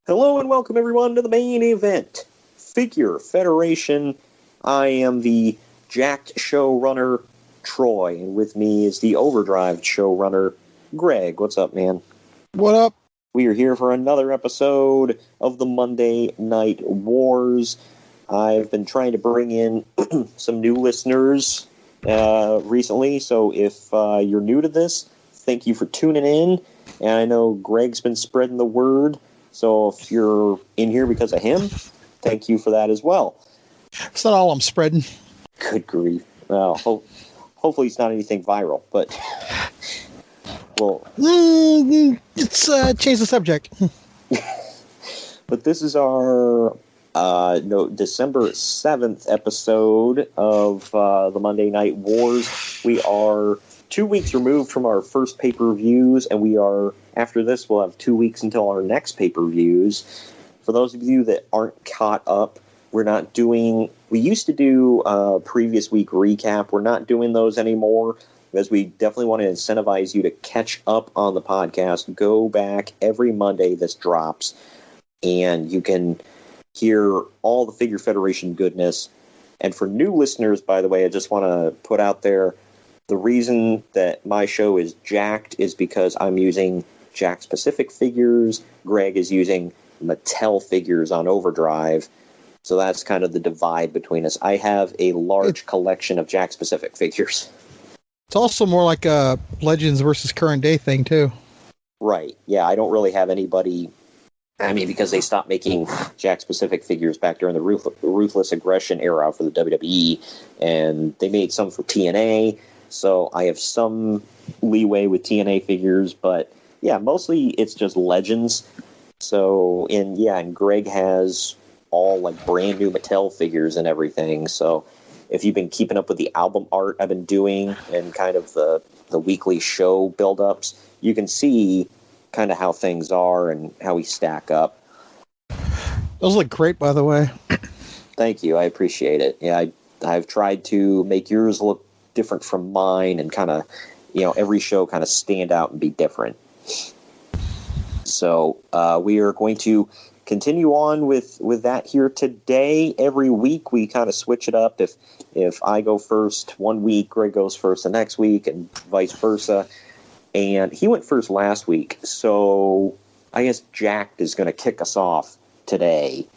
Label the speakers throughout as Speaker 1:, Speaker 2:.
Speaker 1: Hello and welcome everyone to the main event, Figure Federation. I am the Jakk'd showrunner, Troy, and with me is the Overdrive showrunner, Greg. What's up, man?
Speaker 2: What up?
Speaker 1: We are here for another episode of the Monday Night Wars. I've been trying to bring in some new listeners recently, so if you're new to this, thank you for tuning in. And I know Greg's been spreading the word. So if you're in here because of him, thank you for that as well.
Speaker 2: It's not all I'm spreading.
Speaker 1: Good grief. Well, hopefully it's not anything viral, but well,
Speaker 2: let's change the subject.
Speaker 1: But this is our December 7th episode of the Monday Night Wars. We are 2 weeks removed from our first pay-per-views, and we are, after this, we'll have 2 weeks until our next pay-per-views. For those of you that aren't caught up, we used to do a previous week recap. We're not doing those anymore, because we definitely want to incentivize you to catch up on the podcast. Go back every Monday this drops, and you can hear all the Figure Federation goodness. And for new listeners, by the way, I just want to put out there, the reason that my show is Jakk'd is because I'm using Jack-specific figures. Greg is using Mattel figures on Overdrive. So that's kind of the divide between us. I have a large collection of Jack-specific figures.
Speaker 2: It's also more like a Legends versus current day thing, too.
Speaker 1: Right. Yeah, I don't really have anybody... I mean, because they stopped making Jack-specific figures back during the Ruthless Aggression era for the WWE, and they made some for TNA. So I have some leeway with TNA figures, but yeah, mostly it's just Legends. So, and Greg has all like brand new Mattel figures and everything. So if you've been keeping up with the album art I've been doing and kind of the weekly show build-ups, you can see kind of how things are and how we stack up.
Speaker 2: Those look great, by the way.
Speaker 1: Thank you. I appreciate it. Yeah, I've tried to make yours look different from mine and kind of, every show kind of stand out and be different. So we are going to continue on with that here today. Every week we kind of switch it up. If I go first one week, Greg goes first the next week, and vice versa. And he went first last week, so I guess Jakk'd is going to kick us off today.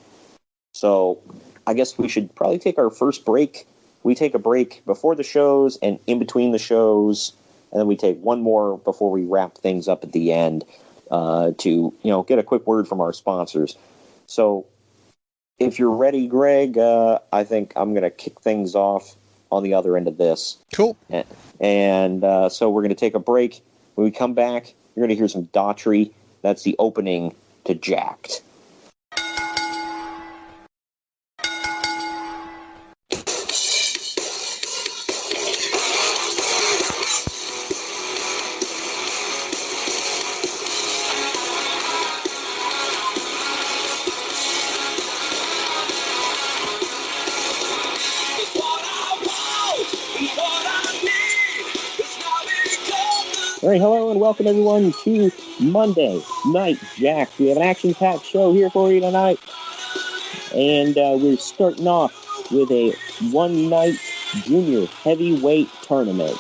Speaker 1: So I guess we should probably take our first break. We take a break before the shows and in between the shows, and then we take one more before we wrap things up at the end to get a quick word from our sponsors. So if you're ready, Greg, I think I'm going to kick things off on the other end of this.
Speaker 2: Cool.
Speaker 1: And so we're going to take a break. When we come back, you're going to hear some Daughtry. That's the opening to Jakk'd. All right, hello and welcome everyone to Monday Night Jakk'd. We have an action-packed show here for you tonight, and we're starting off with a one-night junior heavyweight tournament.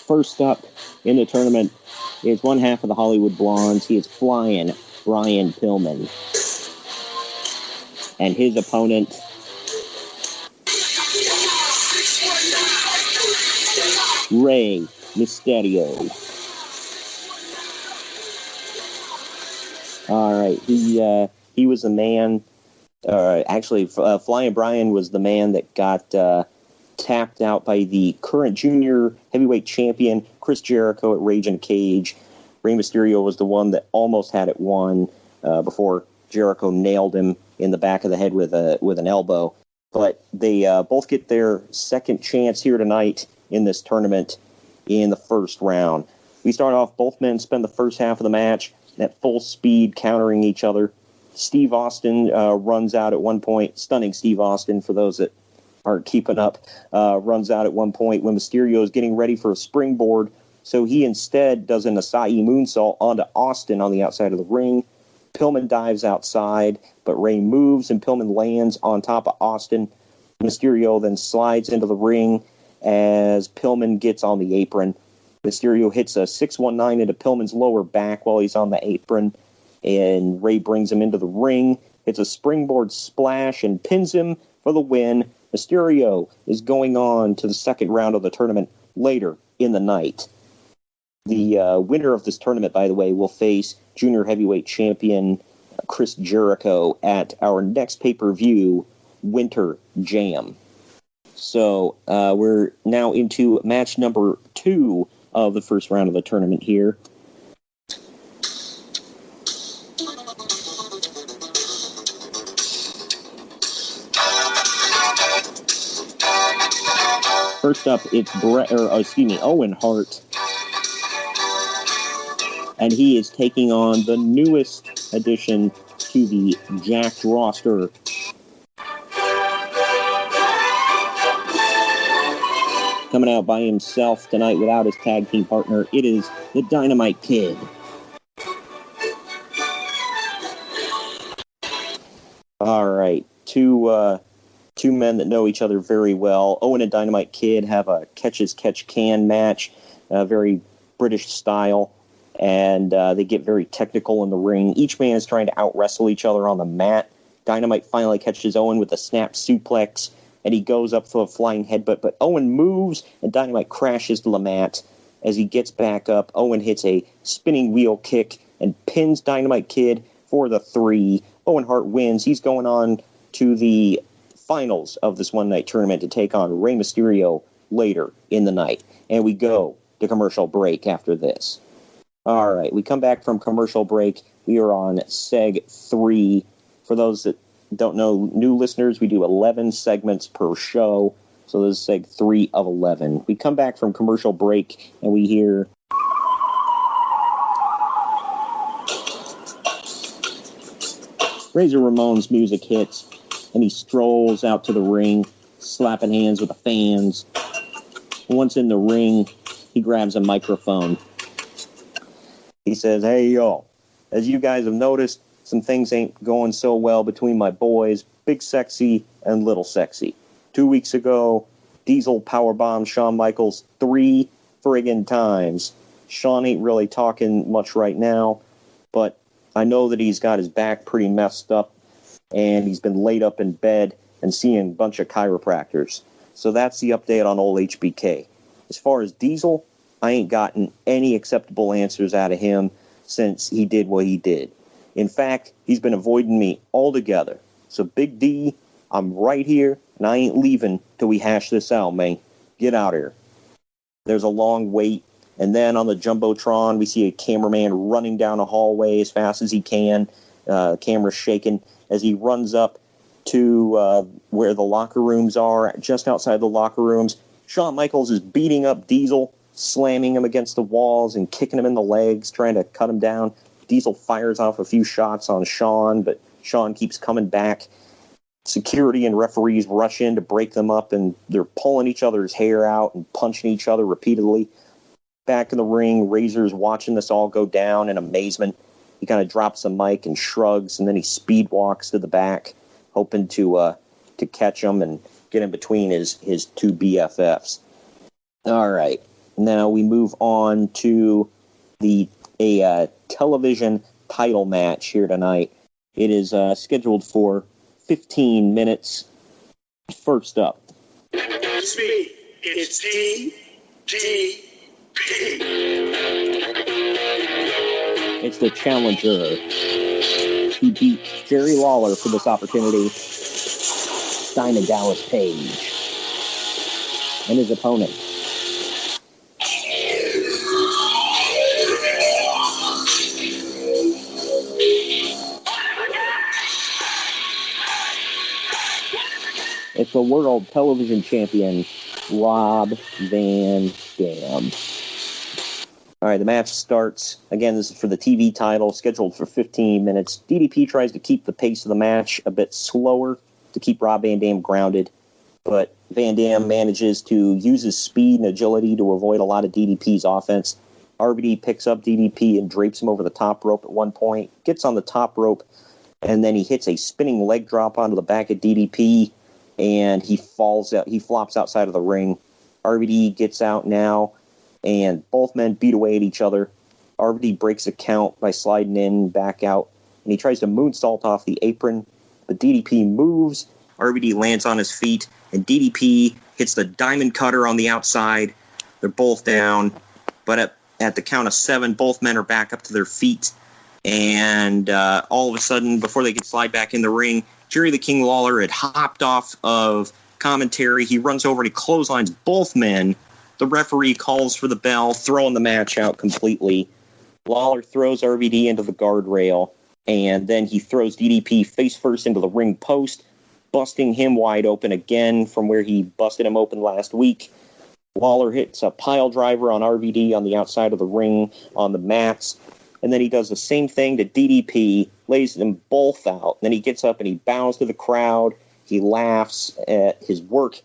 Speaker 1: First up in the tournament is one half of the Hollywood Blondes. He is Flying Brian Pillman. And his opponent, Rey Mysterio. All right, he was the man. Flying Brian was the man that got tapped out by the current junior heavyweight champion, Chris Jericho, at Rage and Cage. Rey Mysterio was the one that almost had it won before Jericho nailed him in the back of the head with an elbow. But they both get their second chance here tonight in this tournament in the first round. We start off, both men spend the first half of the match at full speed countering each other. Steve Austin runs out at one point, stunning Steve Austin for those that aren't keeping up, runs out at one point when Mysterio is getting ready for a springboard. So he instead does an Acai moonsault onto Austin on the outside of the ring. Pillman dives outside, but Ray moves and Pillman lands on top of Austin. Mysterio then slides into the ring as Pillman gets on the apron. Mysterio hits a 619 into Pillman's lower back while he's on the apron, and Ray brings him into the ring. It's a springboard splash and pins him for the win. Mysterio is going on to the second round of the tournament later in the night. The winner of this tournament, by the way, will face junior heavyweight champion Chris Jericho at our next pay-per-view, Winter Jam. So we're now into match number 2 of the first round of the tournament here. First up, it's Owen Hart. And he is taking on the newest addition to the Jakk'd roster. Coming out by himself tonight without his tag team partner, it is the Dynamite Kid. All right, two men that know each other very well. Owen and Dynamite Kid have a catch-as-catch-can match, very British style. And they get very technical in the ring. Each man is trying to out-wrestle each other on the mat. Dynamite finally catches Owen with a snap suplex, and he goes up for a flying headbutt, but Owen moves, and Dynamite crashes to the mat. As he gets back up, Owen hits a spinning wheel kick and pins Dynamite Kid for the 3. Owen Hart wins. He's going on to the finals of this one-night tournament to take on Rey Mysterio later in the night. And we go to commercial break after this. All right, we come back from commercial break. We are on Seg 3. For those that don't know, new listeners, we do 11 segments per show. So this is Seg 3 of 11. We come back from commercial break, and we hear... Razor Ramon's music hits, and he strolls out to the ring, slapping hands with the fans. Once in the ring, he grabs a microphone. He says, "Hey, yo, as you guys have noticed, some things ain't going so well between my boys, Big Sexy and Little Sexy. 2 weeks ago, Diesel powerbombed Shawn Michaels 3 friggin' times. Shawn ain't really talking much right now, but I know that he's got his back pretty messed up, and he's been laid up in bed and seeing a bunch of chiropractors. So that's the update on old HBK. As far as Diesel, I ain't gotten any acceptable answers out of him since he did what he did. In fact, he's been avoiding me altogether. So Big D, I'm right here, and I ain't leaving till we hash this out, man. Get out here." There's a long wait, and then on the Jumbotron, we see a cameraman running down a hallway as fast as he can. Camera's shaking as he runs up to where the locker rooms are. Just outside the locker rooms, Shawn Michaels is beating up Diesel, slamming him against the walls and kicking him in the legs, trying to cut him down. Diesel fires off a few shots on Shawn, but Shawn keeps coming back. Security and referees rush in to break them up, and they're pulling each other's hair out and punching each other repeatedly. Back in the ring, Razor's watching this all go down in amazement. He kind of drops the mic and shrugs, and then he speed walks to the back, hoping to catch him and get in between his two BFFs. All right. Now we move on to a television title match here tonight. It is scheduled for 15 minutes. First up.
Speaker 3: It's me. It's DDP.
Speaker 1: It's the challenger. He beat Jerry Lawler for this opportunity. Diamond Dallas Page. And his opponent. It's the world television champion, Rob Van Dam. All right, the match starts. Again, this is for the TV title, scheduled for 15 minutes. DDP tries to keep the pace of the match a bit slower to keep Rob Van Dam grounded, but Van Dam manages to use his speed and agility to avoid a lot of DDP's offense. RVD picks up DDP and drapes him over the top rope at one point, gets on the top rope, and then he hits a spinning leg drop onto the back of DDP, and he falls out. He flops outside of the ring. RVD gets out now, and both men beat away at each other. RVD breaks a count by sliding in, back out, and he tries to moonsault off the apron, but DDP moves. RVD lands on his feet, and DDP hits the diamond cutter on the outside. They're both down, but at the count of 7, both men are back up to their feet, and all of a sudden, before they can slide back in the ring, Jerry the King Lawler had hopped off of commentary. He runs over and he clotheslines both men. The referee calls for the bell, throwing the match out completely. Lawler throws RVD into the guardrail, and then he throws DDP face first into the ring post, busting him wide open again from where he busted him open last week. Lawler hits a pile driver on RVD on the outside of the ring on the mats, and then he does the same thing to DDP, lays them both out. Then he gets up and he bows to the crowd. He laughs at his work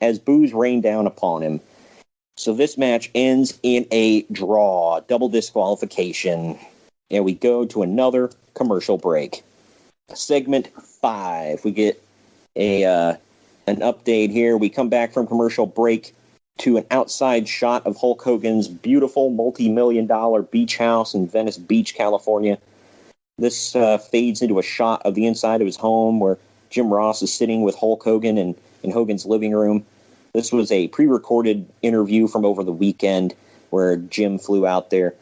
Speaker 1: as boos rain down upon him. So this match ends in a draw, double disqualification, and we go to another commercial break. Segment 5, we get an update here. We come back from commercial break to an outside shot of Hulk Hogan's beautiful multi-million-dollar beach house in Venice Beach, California. This fades into a shot of the inside of his home where Jim Ross is sitting with Hulk Hogan in Hogan's living room. This was a pre-recorded interview from over the weekend where Jim flew out there.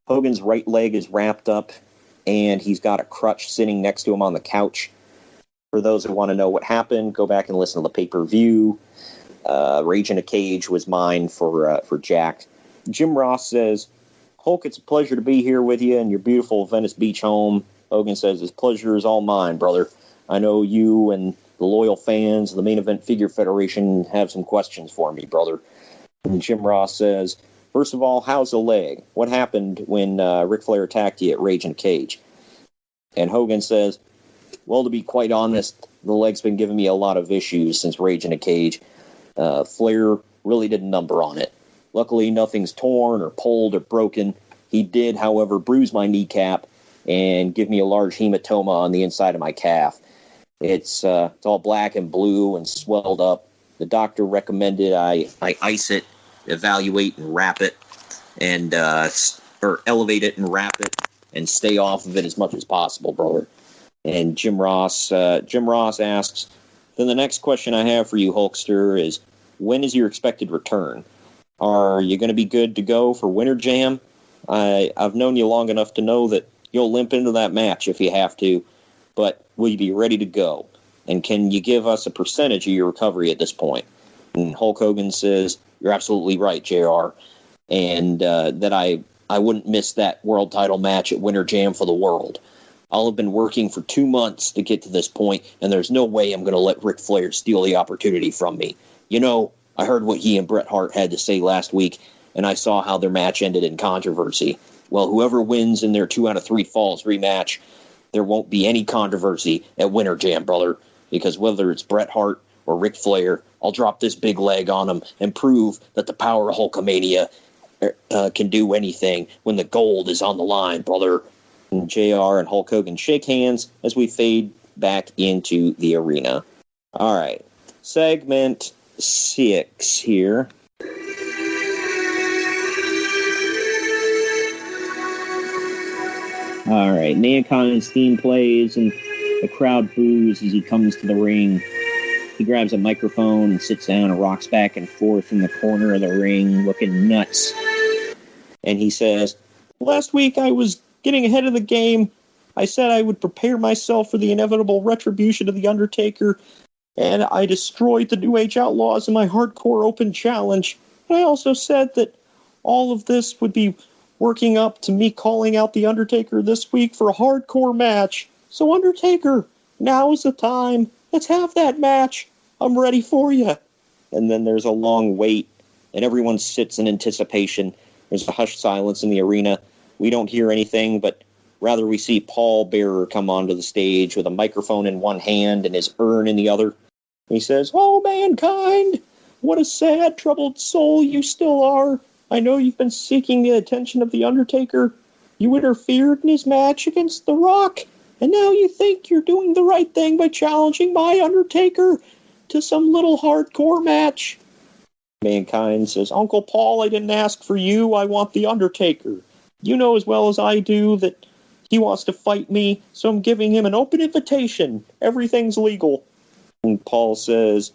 Speaker 1: Hogan's right leg is wrapped up, and he's got a crutch sitting next to him on the couch. For those who want to know what happened, go back and listen to the pay-per-view. Rage in a Cage was mine for Jakk'd. Jim Ross says, "Hulk, it's a pleasure to be here with you in your beautiful Venice Beach home." Hogan says, "His pleasure is all mine, brother. I know you and the loyal fans of the Main Event Figure Federation have some questions for me, brother." And Jim Ross says, "First of all, how's the leg? What happened when Ric Flair attacked you at Rage in a Cage?" And Hogan says, "Well, to be quite honest, the leg's been giving me a lot of issues since Rage in a Cage. Flair really did a number on it. Luckily, nothing's torn or pulled or broken. He did, however, bruise my kneecap and give me a large hematoma on the inside of my calf. It's all black and blue and swelled up. The doctor recommended I ice it, evaluate and wrap it, and or elevate it and wrap it, and stay off of it as much as possible, brother." And Jim Ross asks, "Then the next question I have for you, Hulkster, is when is your expected return? Are you going to be good to go for Winter Jam? I've known you long enough to know that you'll limp into that match if you have to, but will you be ready to go? And can you give us a percentage of your recovery at this point?" And Hulk Hogan says, "You're absolutely right, JR, and that I wouldn't miss that world title match at Winter Jam for the world. I'll have been working for 2 months to get to this point, and there's no way I'm going to let Ric Flair steal the opportunity from me. You know, I heard what he and Bret Hart had to say last week, and I saw how their match ended in controversy. Well, whoever wins in their 2 out of 3 falls rematch, there won't be any controversy at Winter Jam, brother, because whether it's Bret Hart or Ric Flair, I'll drop this big leg on him and prove that the power of Hulkamania can do anything when the gold is on the line, brother." And JR and Hulk Hogan shake hands as we fade back into the arena. All right, segment 6 here. All right, Mankind's theme plays, and the crowd boos as he comes to the ring. He grabs a microphone and sits down and rocks back and forth in the corner of the ring, looking nuts. And he says, "Last week I was getting ahead of the game. I said I would prepare myself for the inevitable retribution of The Undertaker, and I destroyed the New Age Outlaws in my Hardcore Open Challenge. And I also said that all of this would be working up to me calling out The Undertaker this week for a hardcore match. So, Undertaker, now is the time. Let's have that match. I'm ready for you." And then there's a long wait, and everyone sits in anticipation There's a hushed silence in the arena. We don't hear anything, but rather we see Paul Bearer come onto the stage with a microphone in one hand and his urn in the other. He says, "Oh, mankind, what a sad, troubled soul you still are. I know you've been seeking the attention of The Undertaker. You interfered in his match against The Rock, and now you think you're doing the right thing by challenging my Undertaker to some little hardcore match." Mankind says, "Uncle Paul, I didn't ask for you. I want The Undertaker. You know as well as I do that he wants to fight me, so I'm giving him an open invitation. Everything's legal." And Paul says,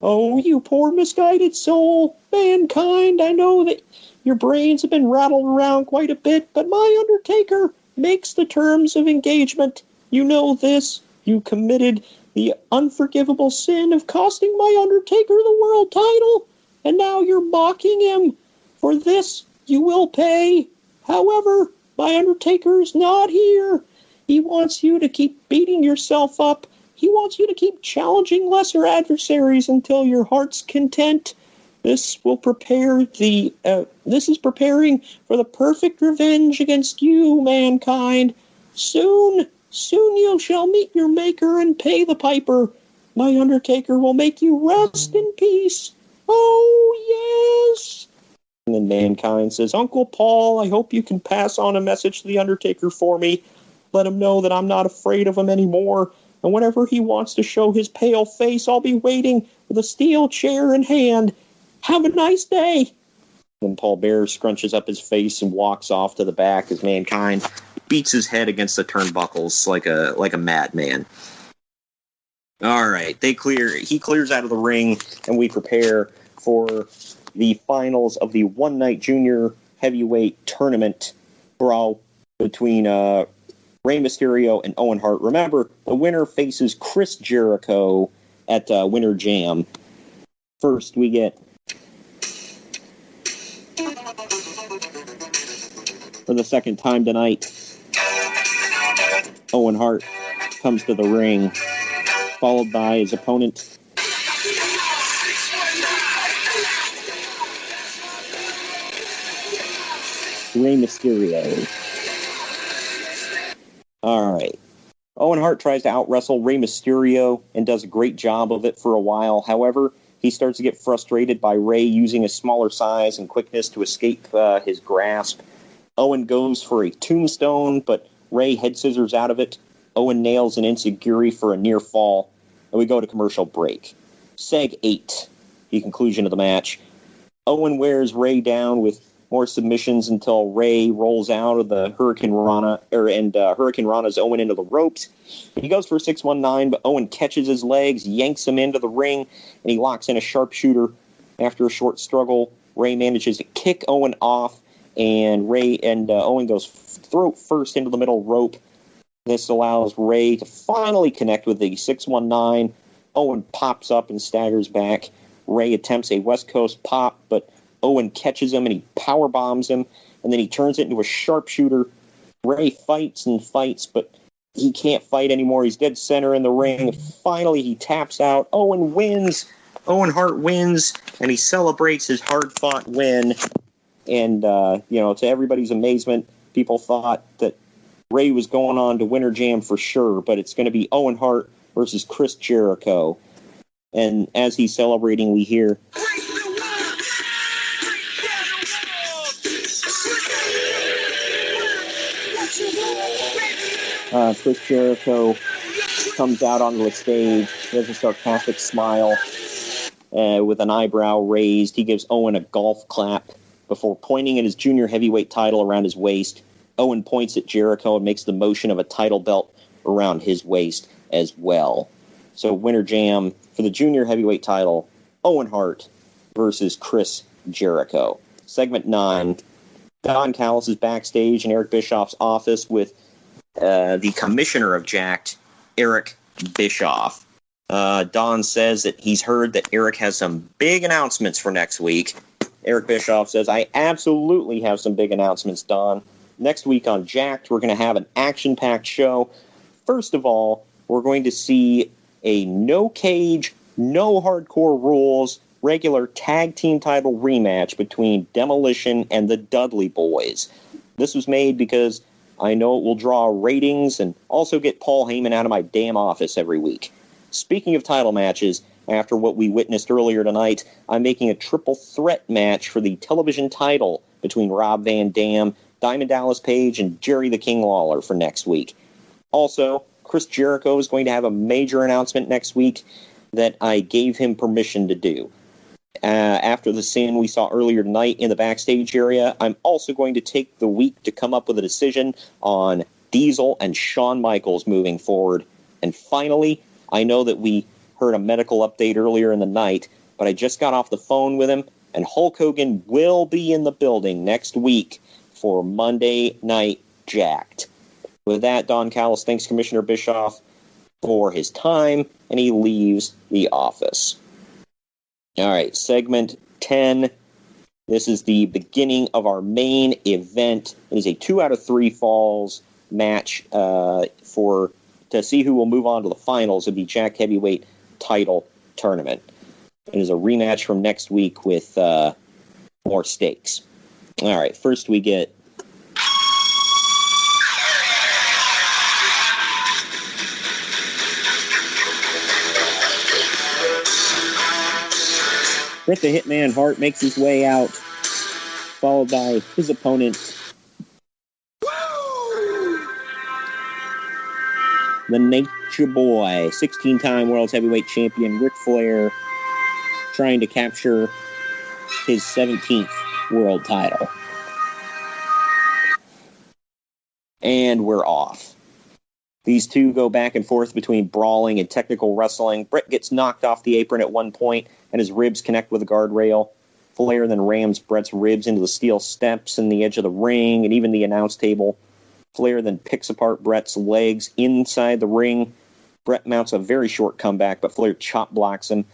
Speaker 1: "Oh, you poor misguided soul. Mankind, I know that your brains have been rattled around quite a bit, but my Undertaker makes the terms of engagement. You know this. You committed the unforgivable sin of costing my Undertaker the world title, and now you're mocking him. For this, you will pay. However, my Undertaker's not here. He wants you to keep beating yourself up. He wants you to keep challenging lesser adversaries until your heart's content. This is preparing for the perfect revenge against you, mankind. Soon you shall meet your maker and pay the piper. My Undertaker will make you rest in peace. Oh, yes." And then Mankind says, "Uncle Paul, I hope you can pass on a message to The Undertaker for me. Let him know that I'm not afraid of him anymore. And whenever he wants to show his pale face, I'll be waiting with a steel chair in hand. Have a nice day." And Paul Bearer scrunches up his face and walks off to the back as Mankind beats his head against the turnbuckles like a madman. All right, he clears out of the ring, and we prepare for the finals of the One Night Junior Heavyweight Tournament brawl between Rey Mysterio and Owen Hart. Remember, the winner faces Chris Jericho at Winter Jam. First, we get, for the second time tonight, Owen Hart comes to the ring, followed by his opponent, Rey Mysterio. All right. Owen Hart tries to out-wrestle Rey Mysterio and does a great job of it for a while. However, he starts to get frustrated by Rey using his smaller size and quickness to escape his grasp. Owen goes for a tombstone, but Rey head scissors out of it. Owen nails an enziguri for a near fall, and we go to commercial break. Seg 8, the conclusion of the match. Owen wears Rey down with more submissions until Rey rolls out of the Hurricane Rana, and Hurricane Rana's Owen into the ropes. He goes for a 619, but Owen catches his legs, yanks him into the ring, and he locks in a sharpshooter. After a short struggle, Rey manages to kick Owen off, and Owen goes throat first into the middle rope. This allows Rey to finally connect with the 619. Owen pops up and staggers back. Rey attempts a West Coast pop, but Owen catches him and he power bombs him, and then he turns it into a sharpshooter. Rey fights and fights, but he can't fight anymore. He's dead center in the ring. Finally, he taps out. Owen wins. Owen Hart wins, and he celebrates his hard-fought win. And, to everybody's amazement, people thought that Rey was going on to Winter Jam for sure, but it's going to be Owen Hart versus Chris Jericho. And as he's celebrating, we hear, Chris Jericho comes out onto the stage. He has a sarcastic smile with an eyebrow raised. He gives Owen a golf clap before pointing at his junior heavyweight title around his waist. Owen points at Jericho and makes the motion of a title belt around his waist as well. So Winter Jam for the junior heavyweight title, Owen Hart versus Chris Jericho. Segment 9, Don Callis is backstage in Eric Bischoff's office with the commissioner of Jakk'd, Eric Bischoff. Don says that he's heard that Eric has some big announcements for next week. Eric Bischoff says, "I absolutely have some big announcements, Don. Next week on Jakk'd, we're going to have an action-packed show. First of all, we're going to see a no cage, no hardcore rules regular tag team title rematch between Demolition and the Dudley Boys. This was made because I know it will draw ratings and also get Paul Heyman out of my damn office every week. Speaking of title matches, after what we witnessed earlier tonight, I'm making a triple threat match for the television title between Rob Van Dam, Diamond Dallas Page, and Jerry the King Lawler for next week. Also, Chris Jericho is going to have a major announcement next week that I gave him permission to do. After the scene we saw earlier tonight in the backstage area, I'm also going to take the week to come up with a decision on Diesel and Shawn Michaels moving forward. And finally, I know that we heard a medical update earlier in the night, but I just got off the phone with him, and Hulk Hogan will be in the building next week for Monday Night Jakk'd. With that, Don Callis thanks Commissioner Bischoff for his time, and he leaves the office. All right, segment 10. This is the beginning of our main event. It is a 2 out of 3 falls match to see who will move on to the finals of the Jakk'd Heavyweight title tournament. It is a rematch from next week with more stakes. All right, first we get Bret the Hitman Hart makes his way out, followed by his opponent, the Nature Boy, 16-time World Heavyweight Champion Ric Flair, trying to capture his 17th world title. And we're off. These two go back and forth between brawling and technical wrestling. Bret gets knocked off the apron at one point, and his ribs connect with a guardrail. Flair then rams Bret's ribs into the steel steps and the edge of the ring and even the announce table. Flair then picks apart Bret's legs inside the ring. Bret mounts a very short comeback, but Flair chop blocks him,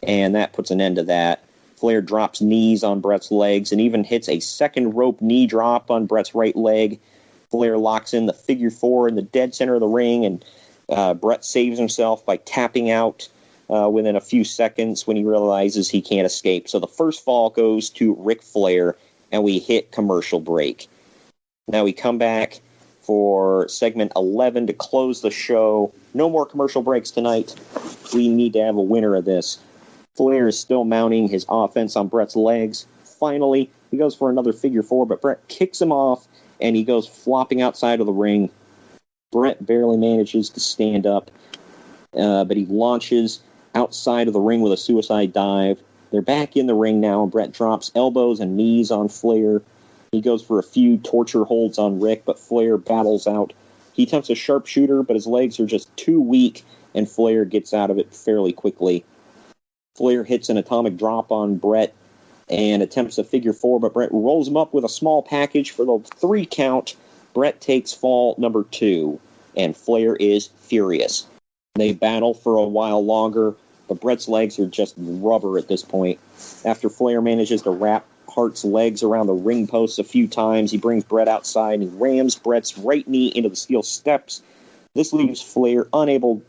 Speaker 1: and that puts an end to that. Flair drops knees on Bret's legs and even hits a second rope knee drop on Bret's right leg. Flair locks in the figure 4 in the dead center of the ring, and Bret saves himself by tapping out within a few seconds when he realizes he can't escape. So the first fall goes to Ric Flair, and we hit commercial break. Now we come back for segment 11 to close the show. No more commercial breaks tonight. We need to have a winner of this. Flair is still mounting his offense on Bret's legs. Finally, he goes for another figure 4, but Bret kicks him off, and he goes flopping outside of the ring. Bret barely manages to stand up, but he launches outside of the ring with a suicide dive. They're back in the ring now, and Bret drops elbows and knees on Flair. He goes for a few torture holds on Rick, but Flair battles out. He attempts a sharpshooter, but his legs are just too weak, and Flair gets out of it fairly quickly. Flair hits an atomic drop on Bret and attempts a figure 4, but Bret rolls him up with a small package for the 3 count. Bret takes fall number 2, and Flair is furious. They battle for a while longer, but Bret's legs are just rubber at this point. After Flair manages to wrap Hart's legs around the ring posts a few times, he brings Bret outside and he rams Bret's right knee into the steel steps. This leaves Flair able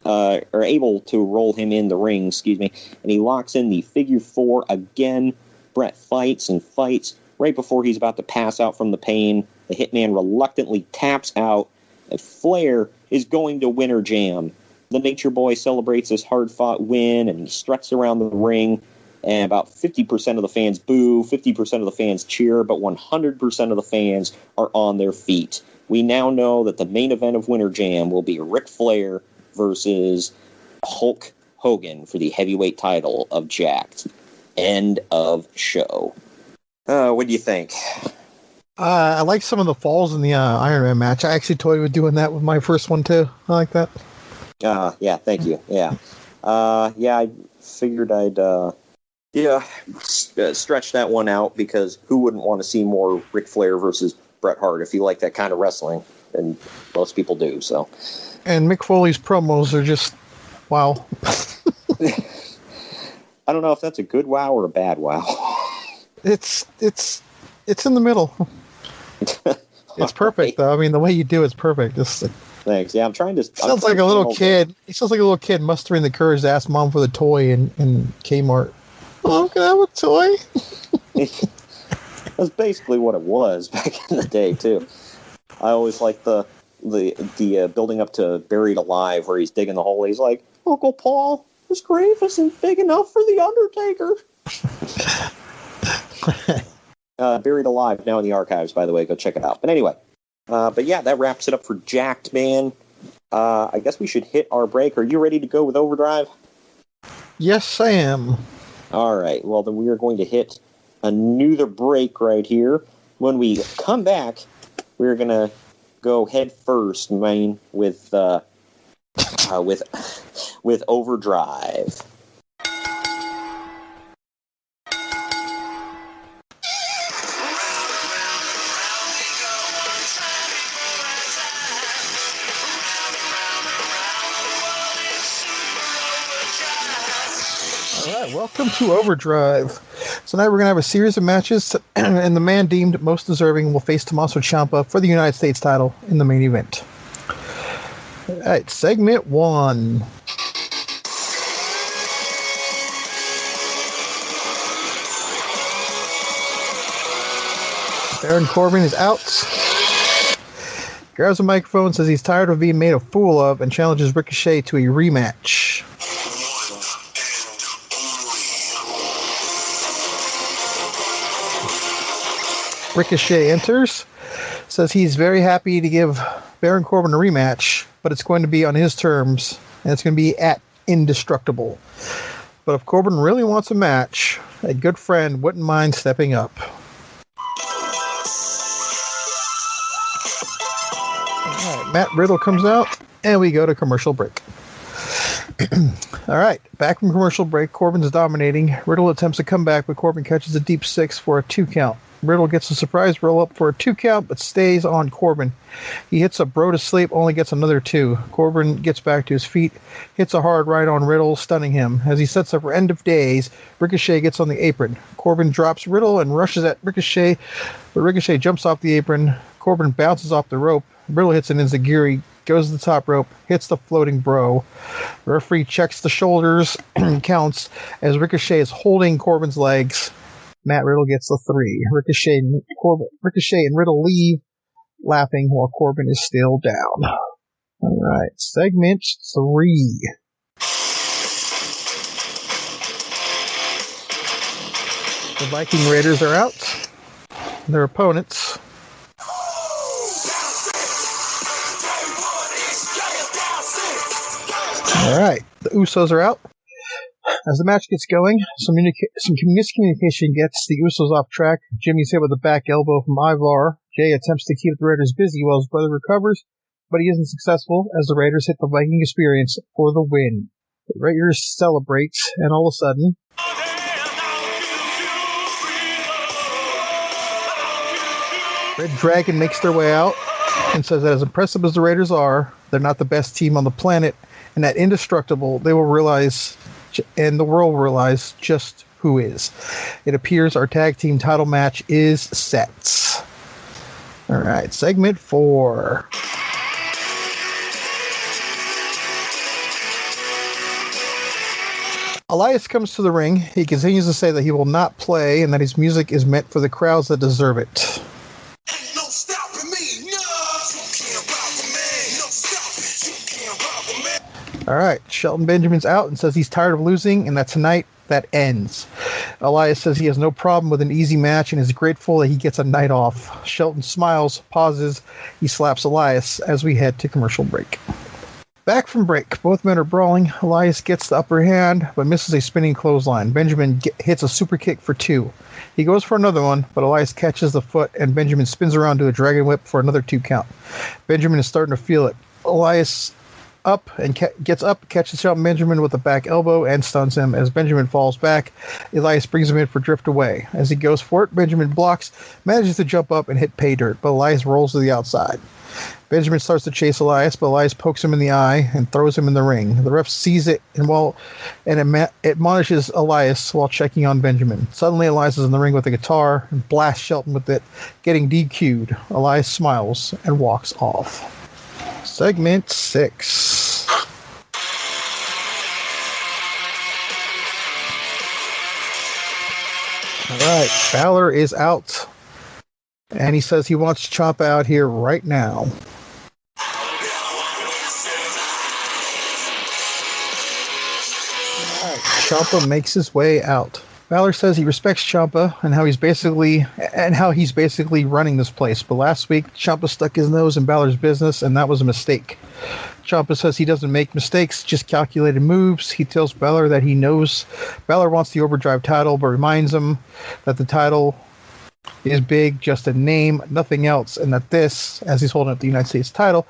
Speaker 1: to roll him in the ring, and he locks in the figure 4 again. Bret fights and fights. Right before he's about to pass out from the pain, the Hitman reluctantly taps out, and Flair is going to winner jam. The Nature Boy celebrates this hard-fought win, and he struts around the ring, and about 50% of the fans boo, 50% of the fans cheer, but 100% of the fans are on their feet. We now know that the main event of Winter Jam will be Ric Flair versus Hulk Hogan for the heavyweight title of Jakk'd. End of show. What do you think?
Speaker 2: I like some of the falls in the Iron Man match. I actually toyed with doing that with my first one, too. I like that.
Speaker 1: Yeah, thank you. Yeah. I figured I'd stretch that one out, because who wouldn't want to see more Ric Flair versus Bret Hart if you like that kind of wrestling? And most people do, so.
Speaker 2: And Mick Foley's promos are just, wow.
Speaker 1: I don't know if that's a good wow or a bad wow.
Speaker 2: It's in the middle. It's perfect, though. I mean, the way you do it's perfect.
Speaker 1: Thanks. Yeah, I'm trying to.
Speaker 2: Sounds like a little kid. He sounds like a little kid mustering the courage to ask mom for the toy in Kmart. Oh, can I have a toy?
Speaker 1: That's basically what it was back in the day, too. I always like the building up to Buried Alive, where he's digging the hole. He's like, Uncle Paul, this grave isn't big enough for the Undertaker. Buried Alive, now in the archives, by the way. Go check it out. But anyway, but yeah, that wraps it up for Jakk'd, man. I guess we should hit our break. Are you ready to go with Overdrive?
Speaker 2: Yes, I am.
Speaker 1: All right. Well, then we are going to hit another break right here. When we come back, we're going to go head first, man, with Overdrive.
Speaker 2: All right, welcome to Overdrive. Tonight we're going to have a series of matches, and the man deemed most deserving will face Tommaso Ciampa for the United States title in the main event. All right, segment 1. Baron Corbin is out. Grabs a microphone, says he's tired of being made a fool of, and challenges Ricochet to a rematch. Ricochet enters, says he's very happy to give Baron Corbin a rematch, but it's going to be on his terms, and it's going to be at Indestructible. But if Corbin really wants a match, a good friend wouldn't mind stepping up. All right, Matt Riddle comes out, and we go to commercial break. All right, back from commercial break, Corbin's dominating. Riddle attempts to come back, but Corbin catches a deep 6 for a 2 count. Riddle gets a surprise roll up for a 2 count, but stays on Corbin. He hits a bro to sleep, only gets another 2. Corbin gets back to his feet, hits a hard right on Riddle, stunning him. As he sets up for End of Days, Ricochet gets on the apron. Corbin drops Riddle and rushes at Ricochet, but Ricochet jumps off the apron. Corbin bounces off the rope. Riddle hits an enziguri, goes to the top rope, hits the floating bro. The referee checks the shoulders and counts as Ricochet is holding Corbin's legs. Matt Riddle gets the 3. Ricochet and Riddle leave, laughing while Corbin is still down. All right, segment 3. The Viking Raiders are out. Their opponents. All right, the Usos are out. As the match gets going, some miscommunication gets the Usos off track. Jimmy's hit with a back elbow from Ivar. Jay attempts to keep the Raiders busy while his brother recovers, but he isn't successful as the Raiders hit the Viking Experience for the win. The Raiders celebrate, and all of a sudden, Red Dragon makes their way out and says that as impressive as the Raiders are, they're not the best team on the planet, and that Indestructible, they will realize, and the world will realize just who is. It appears our tag team title match is set. All right, segment 4. Elias comes to the ring. He continues to say that he will not play and that his music is meant for the crowds that deserve it.
Speaker 3: Ain't no stopping me. No, you can't rob me. No stopping. You can't rob me.
Speaker 2: All right, Shelton Benjamin's out and says he's tired of losing and that tonight that ends. Elias says he has no problem with an easy match and is grateful that he gets a night off. Shelton smiles, pauses, he slaps Elias as we head to commercial break. Back from break, both men are brawling. Elias gets the upper hand, but misses a spinning clothesline. Benjamin hits a super kick for 2. He goes for another one, but Elias catches the foot, and Benjamin spins around to a dragon whip for another 2 count. Benjamin is starting to feel it. Elias up and gets up, catches Shelton Benjamin with a back elbow, and stuns him. As Benjamin falls back, Elias brings him in for drift away. As he goes for it, Benjamin blocks, manages to jump up and hit pay dirt, but Elias rolls to the outside. Benjamin starts to chase Elias, but Elias pokes him in the eye and throws him in the ring. The ref sees it and admonishes Elias while checking on Benjamin. Suddenly, Elias is in the ring with a guitar and blasts Shelton with it, getting DQ'd. Elias smiles and walks off. Segment 6. All right, Balor is out. And he says he wants Ciampa out here right now. Right, Ciampa makes his way out. Balor says he respects Ciampa and how he's basically running this place. But last week, Ciampa stuck his nose in Balor's business, and that was a mistake. Ciampa says he doesn't make mistakes, just calculated moves. He tells Balor that he knows Balor wants the Overdrive title, but reminds him that the title is big, just a name, nothing else, and that this, as he's holding up the United States title,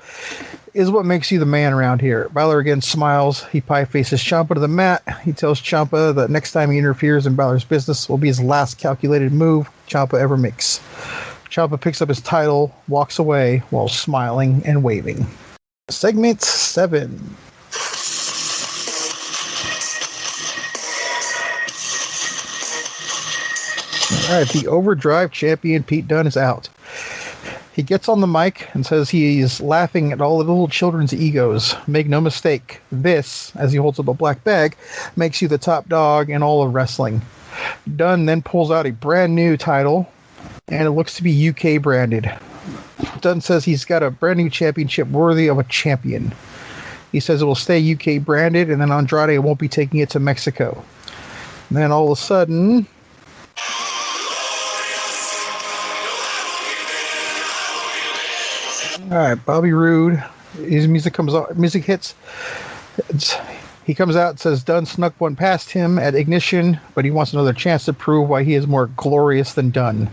Speaker 2: is what makes you the man around here. Balor again smiles. He pie faces Ciampa to the mat. He tells Ciampa that next time he interferes in Balor's business will be his last calculated move Ciampa ever makes. Ciampa picks up his title, walks away while smiling and waving. Segment 7. All right, the Overdrive champion Pete Dunne is out. He gets on the mic and says he is laughing at all the little children's egos. Make no mistake, this, as he holds up a black bag, makes you the top dog in all of wrestling. Dunne then pulls out a brand new title, and it looks to be UK branded. Dunne says he's got a brand new championship worthy of a champion. He says it will stay UK branded, and then Andrade won't be taking it to Mexico. And then all of a sudden, all right, Bobby Roode, his music comes on, music hits. He comes out and says Dunne snuck one past him at Ignition, but he wants another chance to prove why he is more glorious than Dunne.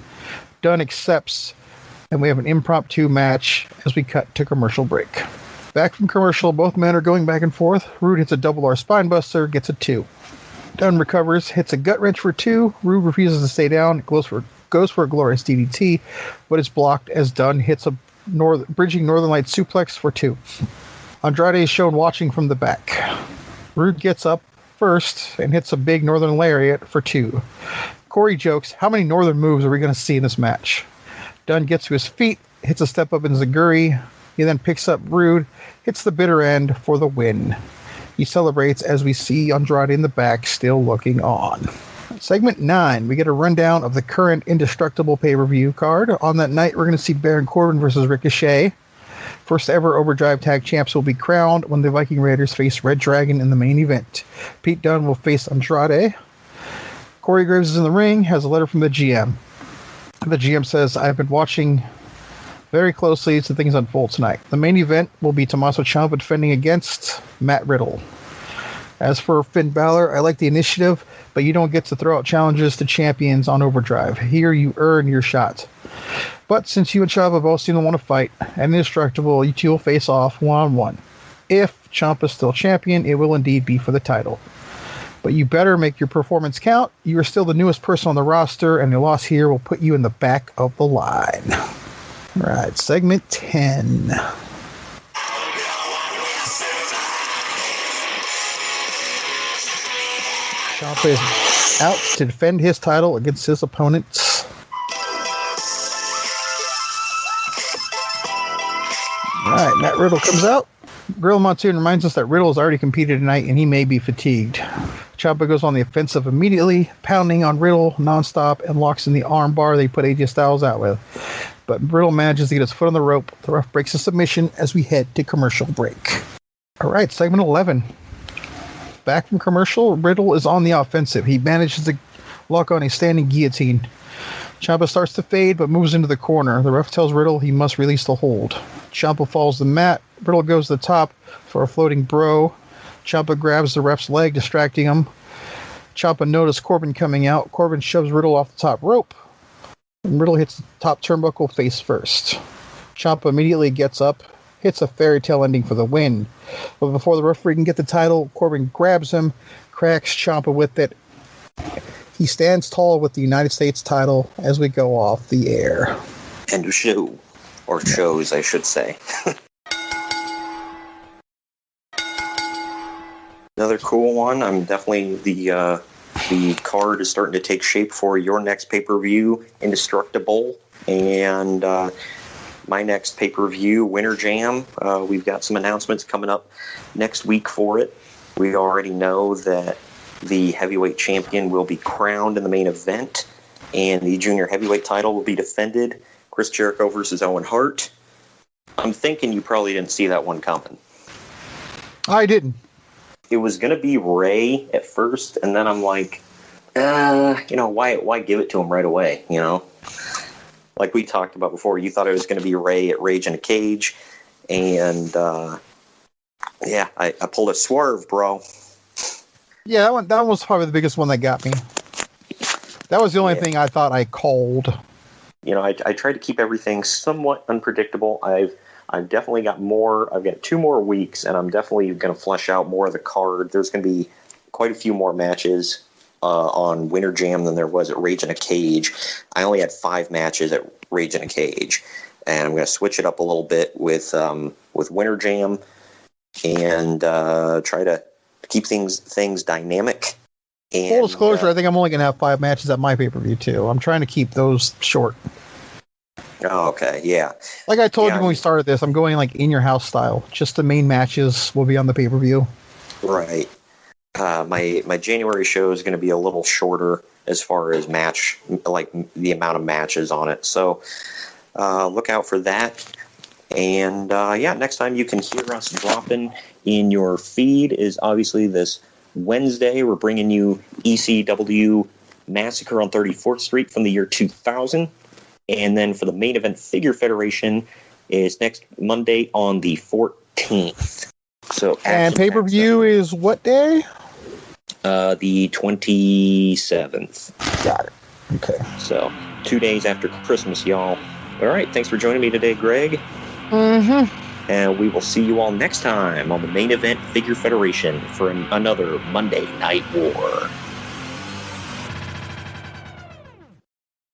Speaker 2: Dunne accepts, and we have an impromptu match as we cut to commercial break. Back from commercial, both men are going back and forth. Roode hits a double R spinebuster, gets a 2. Dunne recovers, hits a gut wrench for 2. Roode refuses to stay down, goes for a glorious DDT, but is blocked as Dunne hits a bridging Northern Light suplex for 2. Andrade is shown watching from the back. Roode gets up first and hits a big Northern Lariat for 2. Corey jokes, how many Northern moves are we going to see in this match? Dunne gets to his feet, hits a step up in Zaguri. He then picks up Roode, hits the bitter end for the win. He celebrates as we see Andrade in the back still looking on. Segment 9, we get a rundown of the current Indestructible pay-per-view card. On that night, we're going to see Baron Corbin versus Ricochet. First ever Overdrive Tag Champs will be crowned when the Viking Raiders face Red Dragon in the main event. Pete Dunne will face Andrade. Corey Graves is in the ring, has a letter from the GM. The GM says, I've been watching very closely as things unfold tonight. The main event will be Tommaso Ciampa defending against Matt Riddle. As for Finn Balor, I like the initiative, but you don't get to throw out challenges to champions on Overdrive. Here you earn your shot. But since you and Ciampa both seem to want to fight, and Indestructible, you two will face off one-on-one. If Ciampa's still champion, it will indeed be for the title. But you better make your performance count. You are still the newest person on the roster, and a loss here will put you in the back of the line. All right, segment 10. Ciampa is out to defend his title against his opponents. Alright, Matt Riddle comes out. Gorilla Monsoon reminds us that Riddle has already competed tonight and he may be fatigued. Ciampa goes on the offensive immediately, pounding on Riddle nonstop and locks in the arm bar they put AJ Styles out with. But Riddle manages to get his foot on the rope. The ref breaks a submission as we head to commercial break. Alright, segment 11. Back from commercial, Riddle is on the offensive. He manages to lock on a standing guillotine. Ciampa starts to fade, but moves into the corner. The ref tells Riddle he must release the hold. Ciampa falls the mat. Riddle goes to the top for a floating bro. Ciampa grabs the ref's leg, distracting him. Ciampa notices Corbin coming out. Corbin shoves Riddle off the top rope. And Riddle hits the top turnbuckle face first. Ciampa immediately gets up, hits a fairy tale ending for the win. But before the referee can get the title, Corbin grabs him, cracks Ciampa with it. He stands tall with the United States title as we go off the air.
Speaker 1: End of show. Or shows, I should say. Another cool one. I'm definitely the card is starting to take shape for your next pay-per-view, Indestructible, and my next pay-per-view, Winter Jam. We've got some announcements coming up next week for it. We already know that the heavyweight champion will be crowned in the main event. And the junior heavyweight title will be defended. Chris Jericho versus Owen Hart. I'm thinking you probably didn't see that one coming.
Speaker 2: I didn't.
Speaker 1: It was going to be Ray at first, and then I'm like, why give it to him right away, Like we talked about before, you thought it was going to be Ray at Rage in a Cage, and I pulled a swerve, bro.
Speaker 2: Yeah, that was probably the biggest one that got me. That was the only thing I thought I called.
Speaker 1: I tried to keep everything somewhat unpredictable. I've definitely got more. I've got 2 more weeks, and I'm definitely going to flesh out more of the card. There's going to be quite a few more matches on Winter Jam than there was at Rage in a Cage. I only had 5 matches at Rage in a Cage, and I'm going to switch it up a little bit with Winter Jam and try to keep things dynamic. And,
Speaker 2: full disclosure, I think I'm only going to have 5 matches at my pay-per-view, too. I'm trying to keep those short.
Speaker 1: Oh, okay, yeah.
Speaker 2: Like I told you when we started this, I'm going like in your house style. Just the main matches will be on the pay-per-view.
Speaker 1: Right. My January show is going to be a little shorter as far as the amount of matches on it. So look out for that. And next time you can hear us dropping in your feed is obviously this Wednesday. We're bringing you ECW Massacre on 34th Street from the year 2000. And then for the Main Event Figure Federation is next Monday on the 14th. So
Speaker 2: and pay-per-view is what day?
Speaker 1: The 27th.
Speaker 2: Got it. Okay.
Speaker 1: So 2 days after Christmas, y'all. All right. Thanks for joining me today, Greg.
Speaker 2: Mm-hmm.
Speaker 1: And we will see you all next time on the Main Event Figure Federation for another Monday Night War.